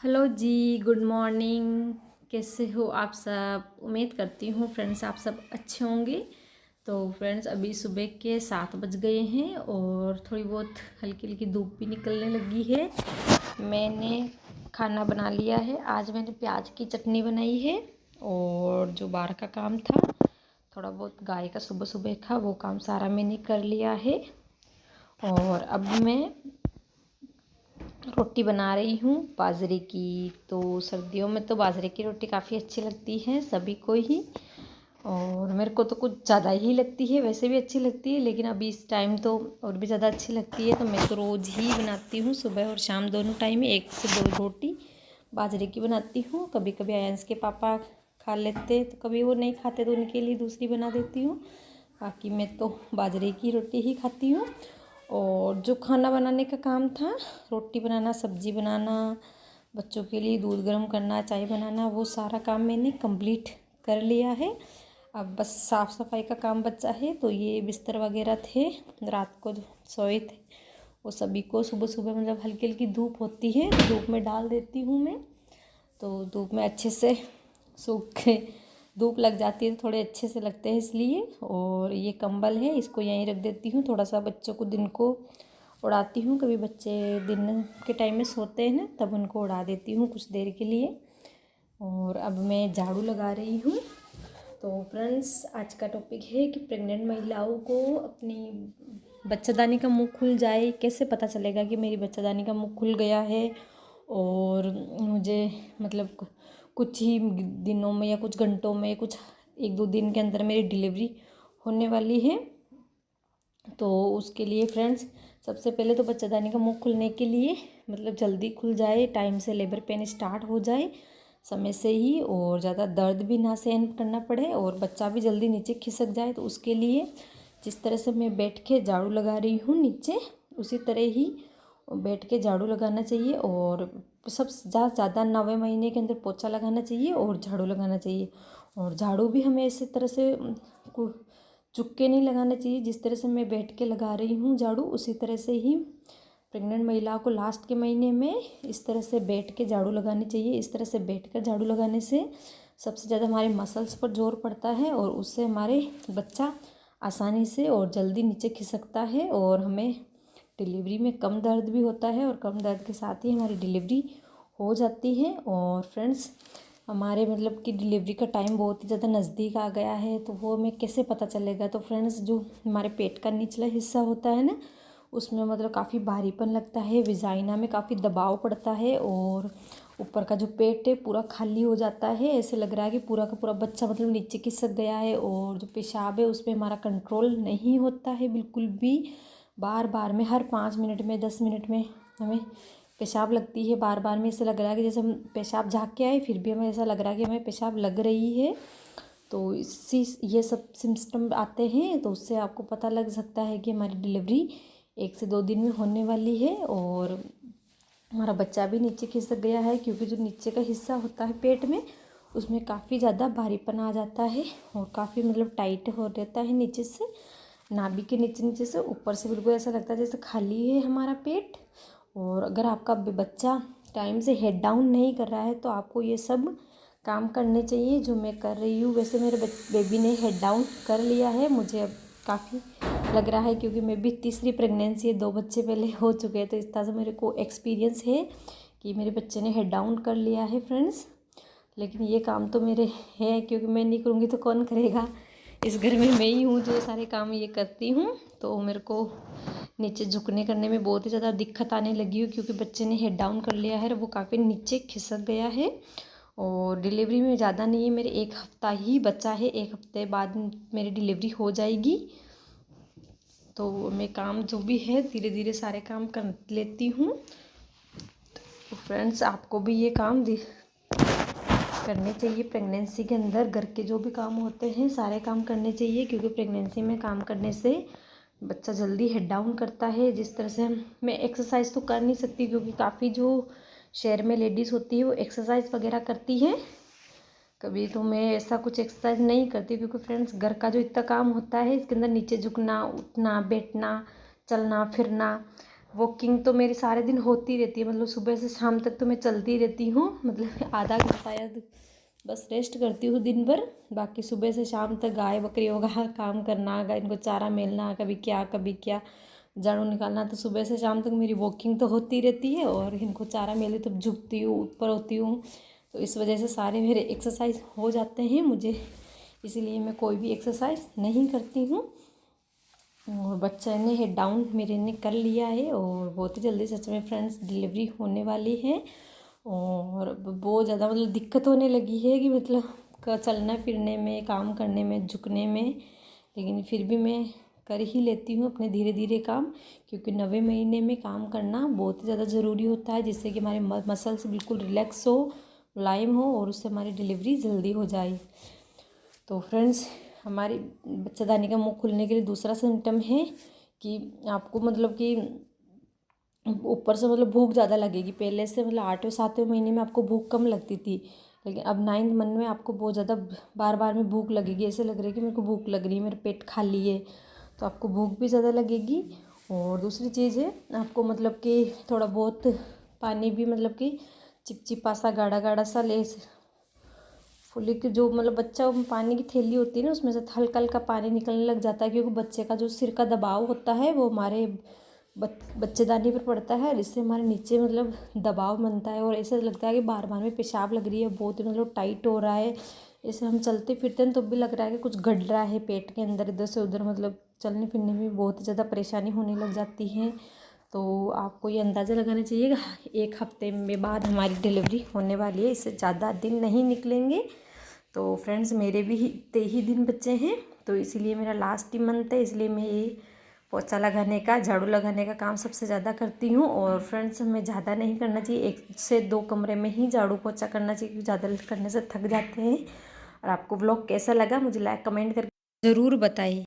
Hello जी, good morning. कैसे हो आप सब? उम्मीद करती हूँ फ्रेंड्स आप सब अच्छे होंगे। तो फ्रेंड्स अभी सुबह के 7 बज गए हैं और थोड़ी बहुत हल्की हल्की धूप भी निकलने लगी है। मैंने खाना बना लिया है। आज मैंने प्याज की चटनी बनाई है और जो बाहर का काम था, थोड़ा बहुत गाय का सुबह सुबह का वो काम सारा मैंने कर लिया है। और अब मैं रोटी बना रही हूँ बाजरे की। तो सर्दियों में तो बाजरे की रोटी काफ़ी अच्छी लगती है सभी को ही, और मेरे को तो कुछ ज़्यादा ही लगती है। वैसे भी अच्छी लगती है लेकिन अभी इस टाइम तो और भी ज़्यादा अच्छी लगती है। तो मैं तो रोज़ ही बनाती हूँ, सुबह और शाम दोनों टाइम में 1 से 2 रोटी बाजरे की बनाती हूँ। कभी कभी आयंस के पापा खा लेते तो कभी वो नहीं खाते तो उनके लिए दूसरी बना देती हूँ। बाकी मैं तो बाजरे की रोटी ही खाती हूँ। और जो खाना बनाने का काम था, रोटी बनाना, सब्ज़ी बनाना, बच्चों के लिए दूध गर्म करना, चाय बनाना, वो सारा काम मैंने कंप्लीट कर लिया है। अब बस साफ़ सफाई का काम बचा है। तो ये बिस्तर वगैरह थे, रात को जो सोए थे, वो सभी को सुबह सुबह मतलब हल्की हल्की धूप होती है तो धूप में डाल देती हूँ मैं। तो धूप में अच्छे से सूख के धूप लग जाती है तो थोड़े अच्छे से लगते हैं इसलिए। और ये कंबल है, इसको यहीं रख देती हूँ। थोड़ा सा बच्चों को दिन को उड़ाती हूँ, कभी बच्चे दिन के टाइम में सोते हैं ना, तब उनको उड़ा देती हूँ कुछ देर के लिए। और अब मैं झाड़ू लगा रही हूँ। तो फ्रेंड्स आज का टॉपिक है कि प्रेग्नेंट महिलाओं को अपनी बच्चादानी का मुंह खुल जाए, कैसे पता चलेगा कि मेरी बच्चादानी का मुंह खुल गया है और मुझे मतलब कुछ ही दिनों में या कुछ घंटों में, कुछ 1-2 दिन के अंदर मेरी डिलीवरी होने वाली है। तो उसके लिए फ्रेंड्स सबसे पहले तो बच्चादानी का मुंह खुलने के लिए मतलब जल्दी खुल जाए, टाइम से लेबर पेन स्टार्ट हो जाए समय से ही, और ज़्यादा दर्द भी ना सहन करना पड़े और बच्चा भी जल्दी नीचे खिसक जाए, तो उसके लिए जिस तरह से मैं बैठ के झाड़ू लगा रही हूँ नीचे, उसी तरह ही बैठ के झाड़ू लगाना चाहिए। और सब ज़्यादा 9वें महीने के अंदर पोछा लगाना चाहिए और झाड़ू लगाना चाहिए। और झाड़ू भी हमें इसी तरह से झुक के नहीं लगाना चाहिए। जिस तरह से मैं बैठ के लगा रही हूँ झाड़ू, उसी तरह से ही प्रेग्नेंट महिलाओं को लास्ट के महीने में इस तरह से बैठ के झाड़ू लगानी चाहिए। इस तरह से बैठ कर झाड़ू लगाने से सबसे ज़्यादा हमारे मसल्स पर जोर पड़ता है और उससे हमारे बच्चा आसानी से और जल्दी नीचे खिसकता है और हमें डिलीवरी में कम दर्द भी होता है और कम दर्द के साथ ही हमारी डिलीवरी हो जाती है। और फ्रेंड्स हमारे मतलब कि डिलीवरी का टाइम बहुत ही ज़्यादा नज़दीक आ गया है, तो वो हमें कैसे पता चलेगा? तो फ्रेंड्स जो हमारे पेट का निचला हिस्सा होता है ना, उसमें मतलब काफ़ी भारीपन लगता है, विजाइना में काफ़ी दबाव पड़ता है और ऊपर का जो पेट है पूरा खाली हो जाता है। ऐसे लग रहा है कि पूरा का पूरा बच्चा मतलब नीचे खिसक गया है। और जो पेशाब है उसमें हमारा कंट्रोल नहीं होता है बिल्कुल भी। बार बार में हर 5 मिनट में 10 मिनट में हमें पेशाब लगती है। बार बार में ऐसा लग रहा है कि जैसे हम पेशाब झाँक के आए, फिर भी हमें ऐसा लग रहा है कि हमें पेशाब लग रही है। तो इसी ये सब सिम्टम आते हैं, तो उससे आपको पता लग सकता है कि हमारी डिलीवरी 1 से 2 दिन में होने वाली है और हमारा बच्चा भी नीचे खिसक गया है। क्योंकि जो नीचे का हिस्सा होता है पेट में, उसमें काफ़ी ज़्यादा भारीपन आ जाता है और काफ़ी मतलब टाइट हो रहता है नीचे से, नाभि के नीचे नीचे से। ऊपर से बिल्कुल ऐसा लगता है जैसे खाली है हमारा पेट। और अगर आपका बच्चा टाइम से हेड डाउन नहीं कर रहा है तो आपको ये सब काम करने चाहिए जो मैं कर रही हूँ। वैसे मेरे बेबी ने हेड डाउन कर लिया है, मुझे अब काफ़ी लग रहा है क्योंकि मैं भी तीसरी प्रेगनेंसी है, 2 बच्चे पहले हो चुके हैं, तो इस तरह से मेरे को एक्सपीरियंस है कि मेरे बच्चे ने हेड डाउन कर लिया है फ्रेंड्स। लेकिन ये काम तो मेरे हैं, क्योंकि मैं नहीं करूँगी तो कौन करेगा? इस घर में मैं ही हूँ जो सारे काम ये करती हूँ। तो मेरे को नीचे झुकने करने में बहुत ही ज़्यादा दिक्कत आने लगी है क्योंकि बच्चे ने हेड डाउन कर लिया है और वो काफ़ी नीचे खिसक गया है। और डिलीवरी में ज़्यादा नहीं है, मेरे 1 हफ्ता ही बचा है, 1 हफ्ते बाद मेरी डिलीवरी हो जाएगी। तो मैं काम जो भी है धीरे धीरे सारे काम कर लेती हूँ। तो फ्रेंड्स आपको भी ये काम करने चाहिए प्रेगनेंसी के अंदर। घर के जो भी काम होते हैं सारे काम करने चाहिए, क्योंकि प्रेगनेंसी में काम करने से बच्चा जल्दी हेड डाउन करता है। जिस तरह से मैं एक्सरसाइज तो कर नहीं सकती क्योंकि काफ़ी जो शहर में लेडीज़ होती है वो एक्सरसाइज वगैरह करती हैं, कभी तो मैं ऐसा कुछ एक्सरसाइज नहीं करती क्योंकि फ्रेंड्स घर का जो इतना काम होता है इसके अंदर नीचे झुकना, उठना, बैठना, चलना फिरना, वॉकिंग तो मेरी सारे दिन होती रहती है, मतलब सुबह से शाम तक तो मैं चलती रहती हूँ, मतलब आधा घंटा शायद बस रेस्ट करती हूँ दिन भर। बाकी सुबह से शाम तक गाय बकरियों का काम करना, इनको चारा मेलना, कभी क्या झाड़ू निकालना, तो सुबह से शाम तक मेरी वॉकिंग तो होती रहती है। और इनको चारा मेले तब झुकती हूँ, ऊपर होती हूँ, तो इस वजह से सारे मेरे एक्सरसाइज हो जाते हैं मुझे, इसीलिए मैं कोई भी एक्सरसाइज नहीं करती हूँ। और बच्चे ने हेड डाउन मेरे ने कर लिया है, और बहुत ही जल्दी सच में फ्रेंड्स डिलीवरी होने वाली है। और बहुत ज़्यादा मतलब दिक्कत होने लगी है कि मतलब चलने फिरने में, काम करने में, झुकने में, लेकिन फिर भी मैं कर ही लेती हूँ अपने धीरे धीरे काम, क्योंकि 9वें महीने में काम करना बहुत ही ज़्यादा ज़रूरी होता है, जिससे कि हमारे मसल्स बिल्कुल रिलैक्स हो, मुलायम हो, और उससे हमारी डिलीवरी जल्दी हो जाए। तो फ्रेंड्स, हमारी बच्चेदानी का मुंह खुलने के लिए दूसरा सिम्टम है कि आपको मतलब कि ऊपर से मतलब भूख ज़्यादा लगेगी। पहले से मतलब 8वें 7वें महीने में आपको भूख कम लगती थी, लेकिन अब 9th मंथ में आपको बहुत ज़्यादा बार बार में भूख लगेगी। ऐसे लग रहा है कि मेरे को भूख लग रही है, मेरा पेट खाली है, तो आपको भूख भी ज़्यादा लगेगी। और दूसरी चीज़ है, आपको मतलब कि थोड़ा बहुत पानी भी मतलब कि चिपचिपा सा, गाढ़ा गाढ़ा सा ले फुली की जो मतलब बच्चा पानी की थैली होती है ना, उसमें से हल्का हल्का पानी निकलने लग जाता है, क्योंकि बच्चे का जो सिर का दबाव होता है वो हमारे बच्चेदानी पर पड़ता है, जिससे हमारे नीचे मतलब दबाव बनता है, और ऐसा लगता है कि बार बार में पेशाब लग रही है, बहुत ही मतलब टाइट हो रहा है। ऐसे हम चलते फिरते हैं तो भी लग रहा है कि कुछ गड़ रहा है पेट के अंदर, इधर से उधर, मतलब चलने फिरने में बहुत ज़्यादा परेशानी होने लग जाती है। तो आपको ये अंदाज़ा लगाना चाहिए 1 हफ्ते में बाद हमारी डिलीवरी होने वाली है, इससे ज़्यादा दिन नहीं निकलेंगे। तो फ्रेंड्स, मेरे भी इतने ही दिन बचे हैं, तो इसीलिए मेरा लास्ट ही मंथ है, इसलिए मैं ये पोछा लगाने का, झाड़ू लगाने का काम सबसे ज़्यादा करती हूँ। और फ्रेंड्स, हमें ज़्यादा नहीं करना चाहिए, 1 से 2 कमरे में ही झाड़ू पोछा करना चाहिए, क्योंकि ज़्यादा करने से थक जाते हैं। और आपको व्लॉग कैसा लगा मुझे लाइक कमेंट करके ज़रूर बताइए।